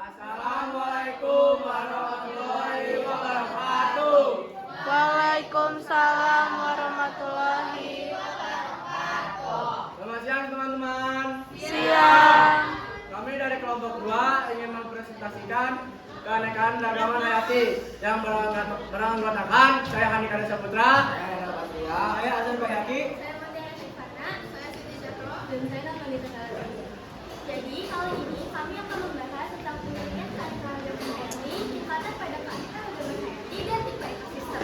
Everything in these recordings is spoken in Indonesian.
Assalamualaikum warahmatullahi wabarakatuh. Waalaikumsalam warahmatullahi wabarakatuh. Selamat siang teman-teman. Siang. Kami dari kelompok 2 ingin mempresentasikan keanekaragaman ragaman hayati yang beranggotakan saya Hanika Saputra, saya Azan Bayaki, Jadi kali ini kami akan membahas tentang pentingnya keanekaragaman hayati tingkatan pada keanekaragaman hayati dan tipe ekosistem.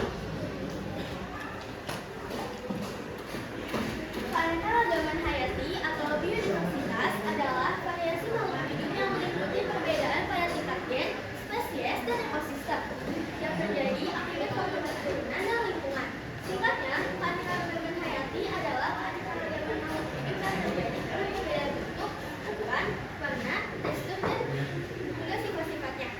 Keanekaragaman hayati atau biodiversitas adalah variasi makhluk hidup yang meliputi perbedaan pada tingkat gen, spesies, dan ekosistem yang terjadi akibat faktor turunan dan lingkungan. Singkatnya, keanekaragaman hayati adalah keanekaragaman makhluk hidup yang terjadi karena perbedaan bentuk, ukuran, warna, tekstur, dan juga sifat-sifatnya.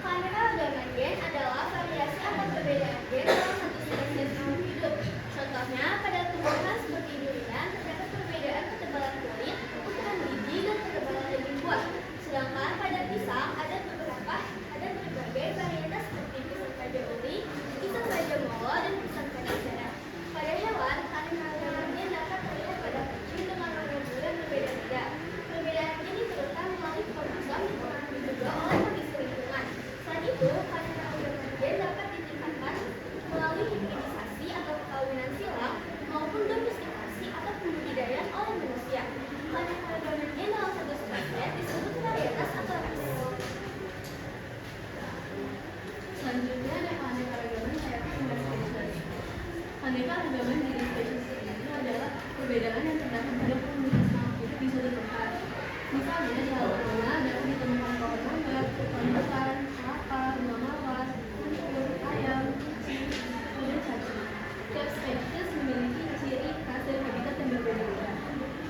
Keanekaragaman gen adalah variasi atau perbedaan gen dalam satu spesies makhluk hidup. Contohnya, pada tumbuhan seperti durian terdapat perbedaan ketebalan kulit, ukuran biji, dan ketebalan daging buah. Sedangkan pada pisang ada berbagai varietas seperti pisang raja uli, pisang raja molo, dan pisang raja merah. Pada hewan, keanekaragaman gen dapat terlihat pada kucing dengan warna bulu yang berbeda-beda. Perbedaan ini ditentukan melalui kromosom dan juga oleh kondisi lingkungan. Selain itu, keanekaragaman gen dapat ditingkatkan melalui hibridifikasi atau perkawinan silang maupun domestikasi atau pembudidayaan oleh manusia. Keanekaragaman gen dalam satu spesies disebut varietas atau ras. Selanjutnya ada keanekaragaman hayati tingkat spesies. Keanekaragaman jenis spesies ini adalah perbedaan yang terdapat pada komunitas makhluk hidup di suatu tempat. Misalnya di alam mana dapat ditemukan pohon mangga, rambutan, kelapa, bunga mawar, anggur, ayam, kucing, dan cacing. Setiap spesies memiliki ciri khas dan habitat yang berbeda-beda.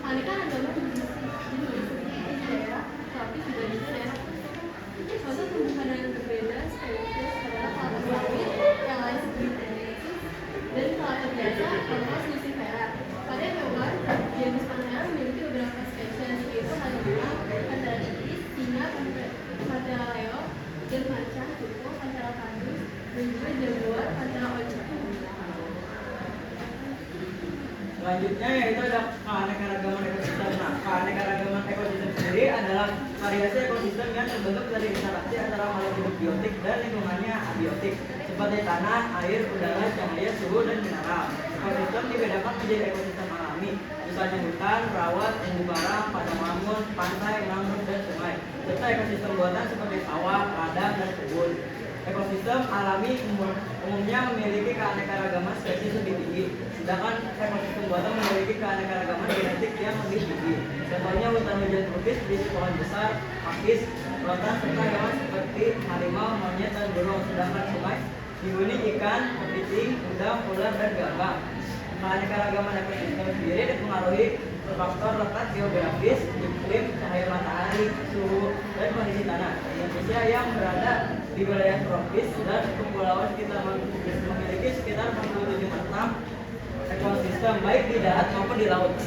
Keanekaragaman jenis seperti daerah tropis juga bisa daerah khusus. Contoh tumbuhan yang berbeda spesies adalah kelapa sawit yang lain Scriptensis dan kelapa biasa Cactus lucifera. Pada hewan, jenis panera memiliki beberapa spesies yaitu harimau, pantera iris, singa, pantera leo, dan macan, kuko, pantera pandus, dan juga jaguar, pantera oncom. Selanjutnya yaitu ada keanekaragaman ekosistem. Nah, keanekaragaman ekosistem sendiri adalah variasi ekosistem yang terbentuk dari interaksi antara makhluk hidup biotik dan lingkungannya abiotik, seperti tanah, air, udara, cahaya, suhu, dan mineral. Ekosistem dibedakan menjadi ekosistem alami, misalnya hutan, rawa, terumbu karang, padang lamun, pantai, mangrove, dan sungai, serta ekosistem buatan seperti sawah, ladang, dan kebun. Ekosistem alami umumnya memiliki keanekaragaman spesies lebih tinggi, sedangkan ekosistem buatan memiliki keanekaragaman genetik yang lebih tinggi. Contohnya hutan hujan tropis berisi pohon besar, pakis, lautan, serta hewan seperti harimau, monyet, dan burung. Sedangkan sungai dihuni ikan, kepiting, udang, ular, dan gambang. Keanekaragaman ekosistem sendiri dipengaruhi faktor letak geografis, iklim, cahaya matahari, suhu, dan kondisi tanah. Indonesia yang berada di wilayah tropis dan kepulauan sekitar memiliki sekitar 47% ekosistem baik di darat maupun di laut.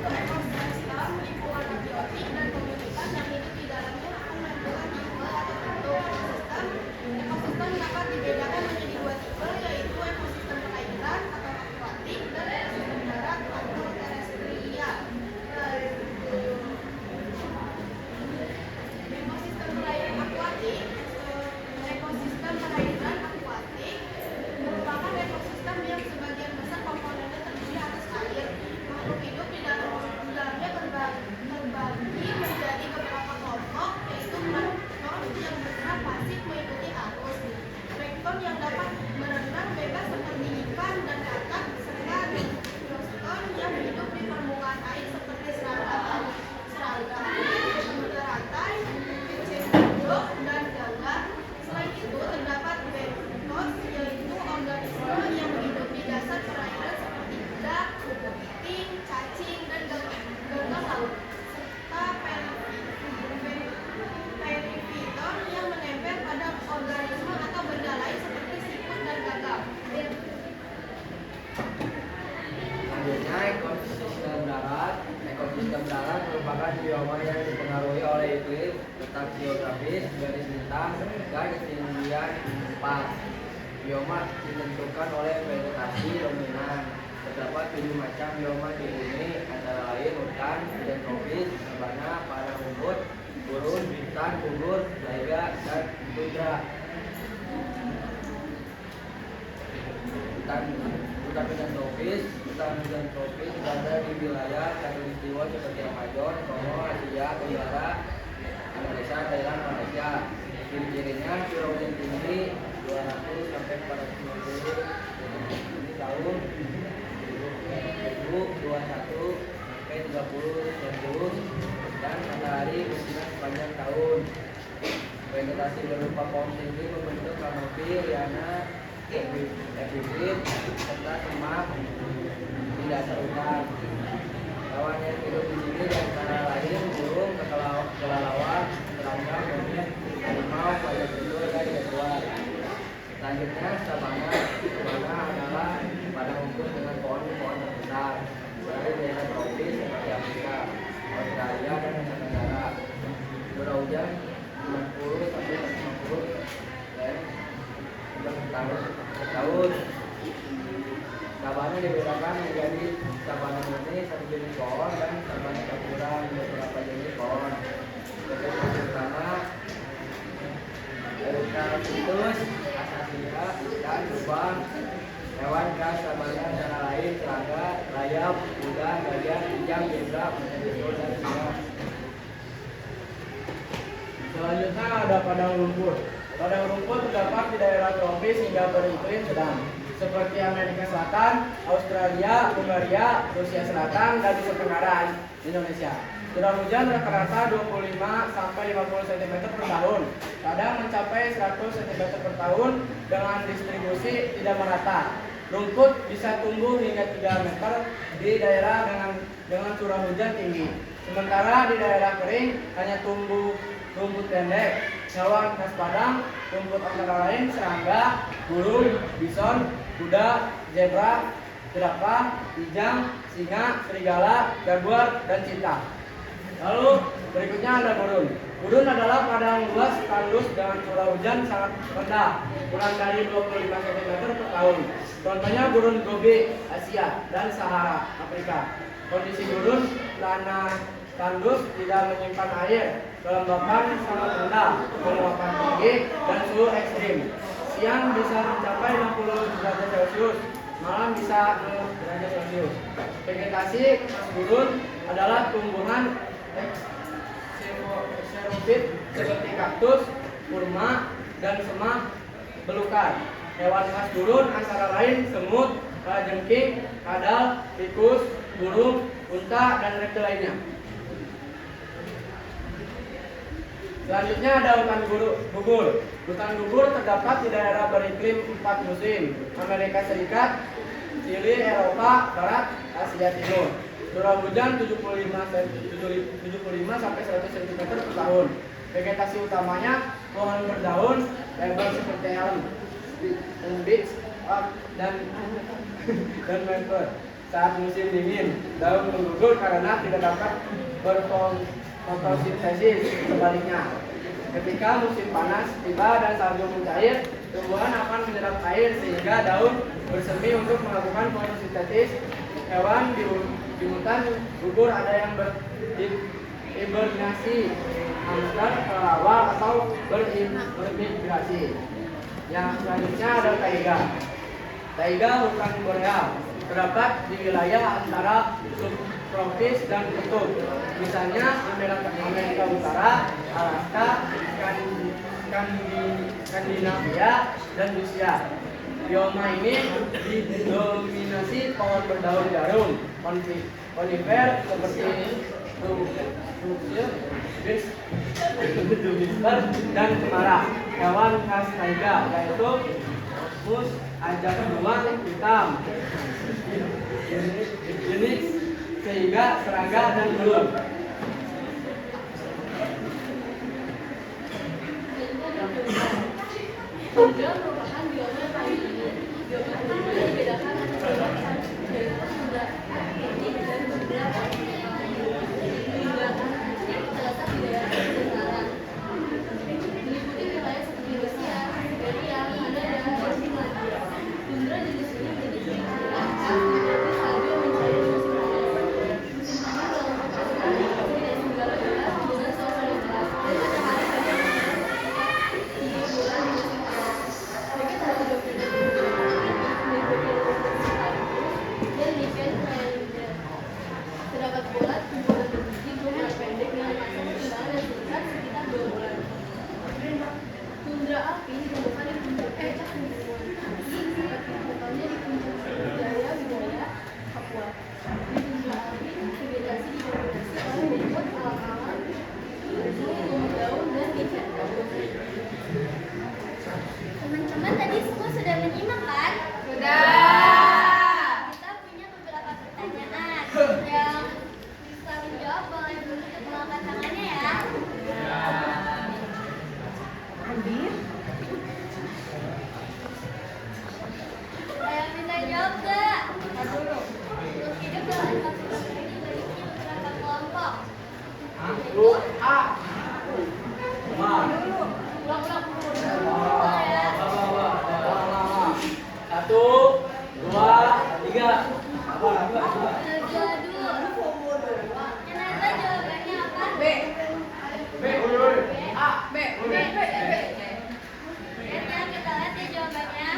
Ekosistem lingkungan abiotik dan komunitas yang hidup di dalamnya akan menentukan tipe atau bentuk ekosistem. Ekosistem dapat dibedakan menjadi dua tipe, yaitu ekosistem perairan atau akuatik dan ekosistem darat atau terestrial. Ekosistem perairan akuatik merupakan ekosistem yang sebagian besar komponennya terdiri atas air. Makhluk hidup di dalam merupakan bioma yang dipengaruhi oleh iklim, letak geografis, garis bintang, dan ketinggian tempat. Bioma ditentukan oleh vegetasi dominan. Terdapat 7 macam bioma di bumi, antara lain hutan, hujan tropis, sabana, padang rumput, gurun, hutan, gugur, taiga, dan tundra. Hutan hujan tropis berada di wilayah khatulistiwa seperti Amazon, Kongo, Asia Tenggara, Indonesia, Thailand, Malaysia. Ciri-cirinya curah hujan tinggi 200 sampai 450 tahun, 2021 sampai 30 Celcius, dan matahari bersinar sepanjang tahun. Vegetasi berupa pohon tinggi membentuk kanopi, liana, epifit, serta semak di dasar hutan. Hewan yang hidup di sini antara lain burung, kelelawar, serangga, monyet, harimau, payah tidur, dan jaguar. Selanjutnya sabana. Sabana adalah padang rumput dengan pohon-pohon terbesar berada di daerah tropis seperti Afrika, Australia, dan Asia Tenggara. Curah hujan 90 sampai 150 tahun. Sabana dibedakan menjadi sabana murni satu jenis pohon dan sabana campuran beberapa jenis pohon. Vegetasi utama eucalyptus, acacia, dan lubang. Hewan khas sabana antara lain serangga, rayap, kuda, gajah, kijang, zebra, macan tutul, dan singa. Selanjutnya ada padang rumput. Padang rumput terdapat di daerah tropis hingga beriklim sedang, seperti Amerika Selatan, Australia, Hungaria, Rusia Selatan, dan Nusa Tenggara, Indonesia. Curah hujan rata-rata 25 sampai 50 cm per tahun, kadang mencapai 100 cm per tahun dengan distribusi tidak merata. Rumput bisa tumbuh hingga 3 meter di daerah dengan curah hujan tinggi. Sementara di daerah kering hanya tumbuh rumput pendek. Hewan khas padang rumput antara lain serangga, burung, bison, kuda, zebra, jerapah, kijang, singa, serigala, jaguar, dan cheetah. Lalu berikutnya ada gurun. Gurun adalah padang luas tandus dengan curah hujan sangat rendah, kurang dari 25 cm per tahun. Contohnya gurun Gobi, Asia, dan Sahara, Afrika. Kondisi gurun, tanah tandus tidak menyimpan air, kelembapan sangat rendah, penguapan tinggi, dan suhu ekstrim. Siang bisa mencapai 60 derajat Celcius, malam bisa 0 derajat Celcius. Vegetasi khas gurun adalah tumbuhan xerophyt seperti kaktus, kurma, dan semak belukar. Hewan khas gurun antara lain semut, kalajengking, kadal, tikus, burung, unta, dan reptil lainnya. Selanjutnya ada hutan gugur. Hutan gugur terdapat di daerah beriklim 4 musim: Amerika Serikat, Chili, Eropa Barat, Asia Timur. Curah hujan 75 sampai 100 cm per tahun. Vegetasi utamanya pohon berdaun lebar seperti elm, beech, oak, dan maple. Saat musim dingin, daun menggugur karena tidak dapat berfotosintesis. Sebaliknya, ketika musim panas tiba dan salju mencair, tumbuhan akan menyerap air sehingga daun bersemi untuk melakukan fotosintesis. Hewan di hutan gugur ada yang berhibernasi, hamster, kelelawar, atau bermigrasi. Yang selanjutnya ada taiga. Taiga hutan boreal terdapat di wilayah antara subtropis dan kutub, misalnya Amerika Utara, Alaska, Skandinavia, dan Rusia. Bioma ini didominasi pohon berdaun jarum, konifer seperti dan cemara. Hewan khas taiga yaitu mus, ajak beruang hitam, jenis sehingga serangga, dan belut. Tundra merupakan bioma paling tinggi. Bioma ini membedakan antara tundra tropik dan tundra Terdapat pula tumbuhan berbiji berukuran pendek dengan masa perkembangan dan singkat sekitar 2 bulan. Tundra alpin ditemukan di puncak puncak gunung api seperti contohnya di puncak Jaya Wijaya, Papua. Di tundra alpin, vegetasi didominasi oleh rumput alam-alam, daun dan geser daun. Teman-teman tadi semua sudah menyimak kan? Sudah. Kita punya beberapa pertanyaan yang bisa menjawab boleh untuk mengangkat tangannya ya. Saya minta jawab gak? Makhluk hidup dalam ekosistem ini dibagi beberapa kelompok. Boleh ya? Satu, dua, tiga. Jadul. Kenapa jawabannya apa? Lihat ya, kita lihat ya jawabannya.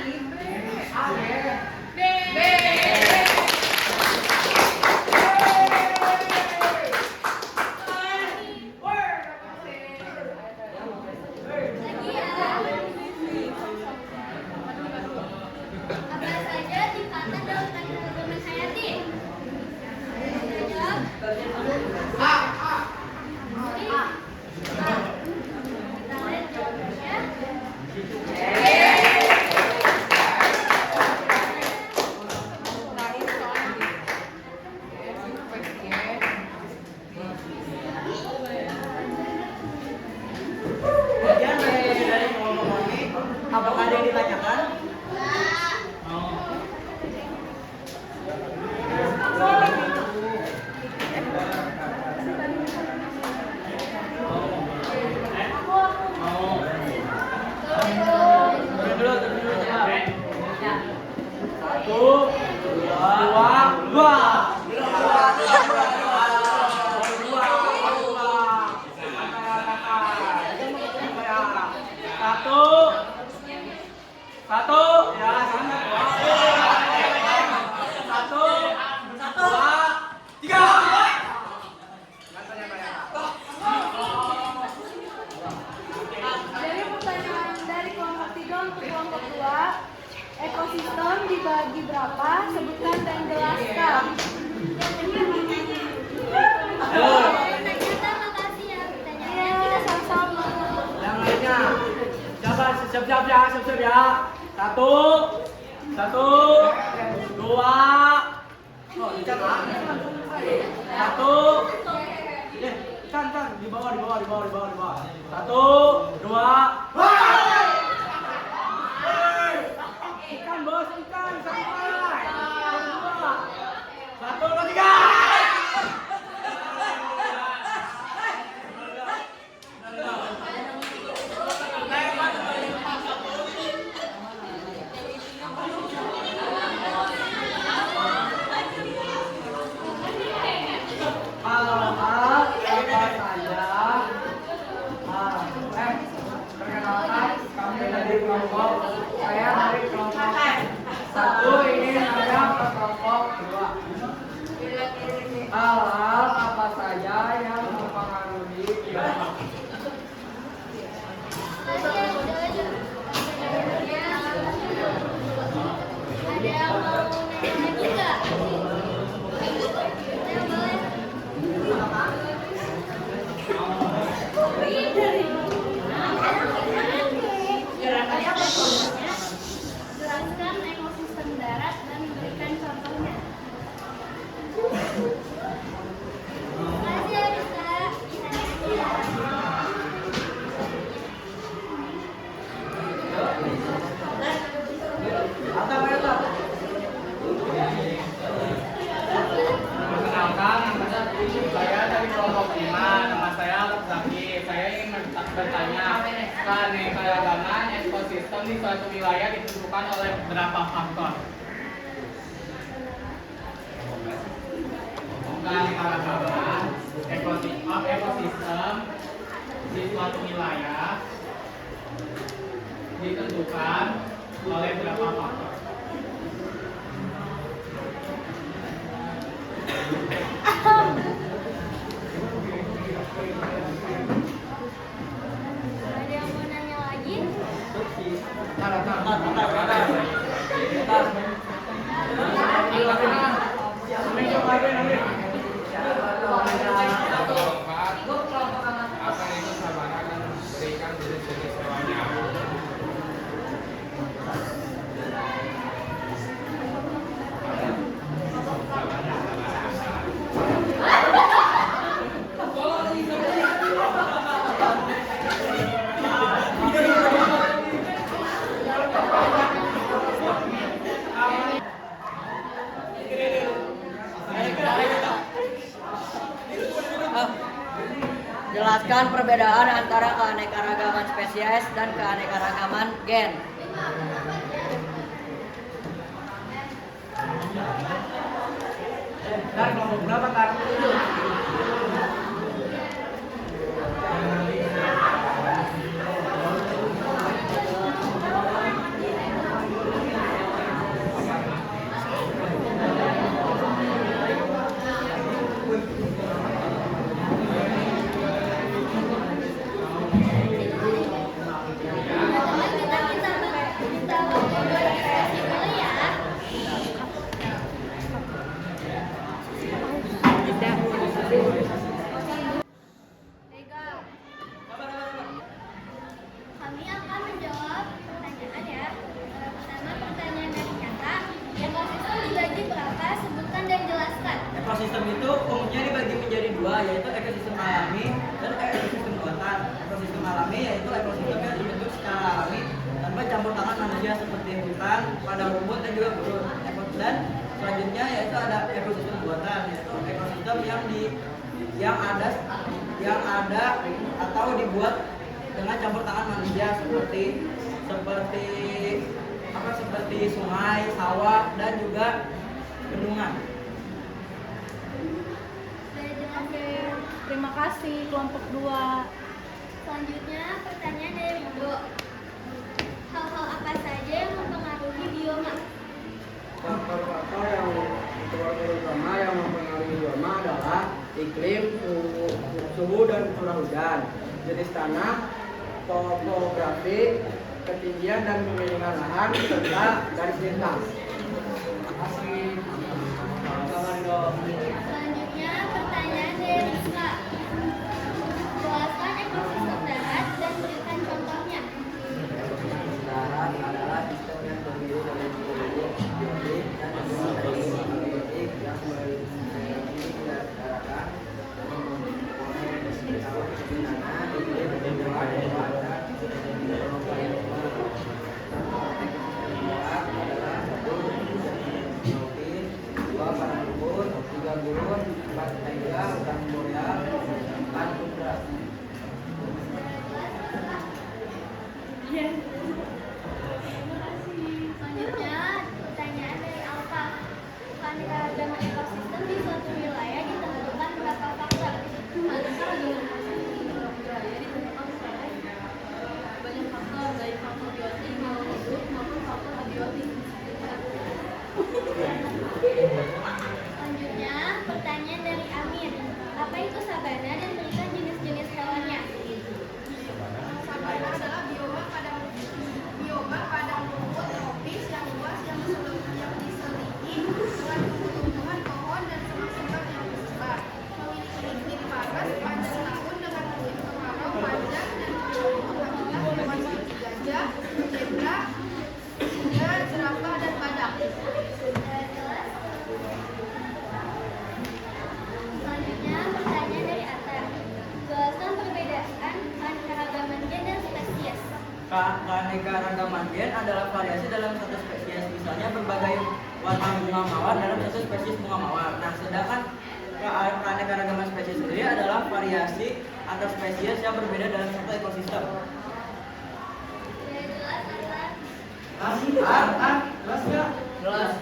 Lagi ya. Apa saja tingkatan dalam keragaman hayati? Kita jawab. Kita lihat jawabannya. Kemudian dari kelompok ini, apakah ada yang ditanyakan? Oh. Satu, dua. Satu, ya sama. Satu, dua, tiga. Dari pertanyaan dari kelompok 3 untuk kelompok 2, ekosistem dibagi berapa? Sebutkan dan jelaskan. Ternyata makasih ya pertanyaannya. Iya, sama-sama. Yang lainnya, coba siap-siap ya. Satu, dua. Oh, dicatat. Satu, kan, di bawah. Satu, dua. Ikan bos, ikan, sampai. Dua. Satu, dua, tiga. Perkenalkan, kami dari kelompok, saya dari kelompok 1, ini saya ke kelompok 2. Hal-hal apa saja yang mempengaruhi biotik? Ada yang mau nanya lagi nggak? Saya boleh. Jelaskan ekosistem darat dan berikan contohnya. Makasih ya, Risa. Perkenalkan, saya dari kelompok 5, nama saya Zaki. Saya ingin bertanya, keanekaragaman ekosistem di suatu wilayah ditentukan oleh berapa faktor? Keanekaragaman ekosistem di suatu wilayah ditentukan oleh berapa faktor? Jelaskan perbedaan antara keanekaragaman spesies dan keanekaragaman gen. Dan kelompok berapa Kak? Kita waktu berdiskusi dulu ya. Kami akan menjawab pertanyaan ya. Pertama pertanyaan dari Nyata. Ekosistem dibagi berapa? Sebutkan dan jelaskan. Ekosistem itu umumnya dibagi menjadi dua, yaitu ekosistem alami dan ekosistem buatan. Ekosistem alami yaitu ekosistem yang dibentuk secara alami tanpa campur tangan manusia seperti hutan, padang rumput dan juga gurun. Dan selanjutnya yaitu ada ekosistem buatan, yaitu ekosistem yang ada atau dibuat dengan campur tangan manusia seperti sungai, sawah dan juga bendungan. Oke, terima kasih kelompok 2. Selanjutnya pertanyaan dari Rido. Hal-hal apa saja yang mempengaruhi bioma? Faktor-faktor yang terutama yang mempengaruhi bioma adalah iklim, suhu dan curah hujan, jenis tanah, topografi, ketinggian dan pemilihan lahan, serta garis lintas. Selanjutnya pertanyaan dari Rizka. Jelaskan ekosistem darat dan berikan contohnya. Darat adalah sistem yang terdiri dari biotik dan abiotik yang melindungi daratan, komponen tanah, iklim, hewan, dan gurun, 4 taiga, hutan boreal, 4 tundra. Selanjutnya pertanyaan dari Alfa. Keanekaragaman ekosistem di suatu wilayah ditentukan berapa faktor? Keanekaragaman ekosistem di suatu wilayah ditentukan oleh banyak faktor, baik faktor biotik, makhluk hidup maupun faktor abiotik. Selanjutnya pertanyaan dari Amir. Apa itu sabana dan berikan jenis-jenis hewannya? Sabana adalah bioma padang rumput tropis yang luas yang diselimuti dengan tumbuhan pohon dan semak-semak yang bersebar. Memiliki iklim panas sepanjang tahun dengan musim kemarau panjang dan memiliki habitat hewan seperti gajah, zebra, singa, jerapah dan badak. Selanjutnya pertanyaan dari Atta. Jelaskan perbedaan keanekaragaman gen dan spesies. Keanekaragaman gen adalah variasi dalam satu spesies, misalnya berbagai warna bunga mawar dalam satu spesies bunga mawar. Nah, sedangkan keanekaragaman spesies sendiri adalah variasi antar spesies yang berbeda dalam satu ekosistem. Jelas, Atta. Jelas nggak? Jelas.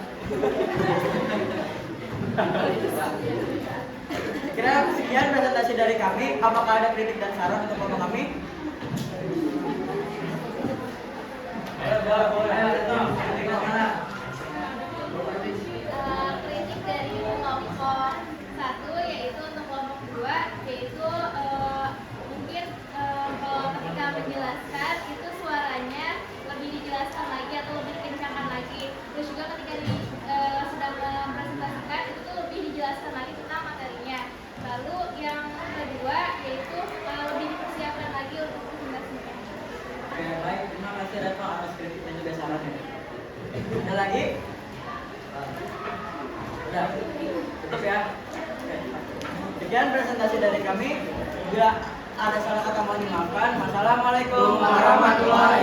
Kira sekian presentasi dari kami. Apakah ada kritik dan saran untuk kelompok kami? Kritik dari kelompok 1 yaitu untuk kelompok 2 yaitu mungkin kalau ketika menjelaskan itu suaranya lebih dijelaskan lagi atau lebih dikencangkan lagi. Terus juga ketika sedang mempresentasikan itu tuh lebih dijelaskan lagi tentang materinya. Lalu yang kedua yaitu lebih dipersiapkan lagi untuk presentasinya. Oke, baik. Terima kasih Retno atas kritik dan juga sarannya. Ada lagi? Udah. Tutup ya. Oke. Sekian presentasi dari kami. Bila ada salah kata mohon dimaafkan. Wassalamualaikum warahmatullahi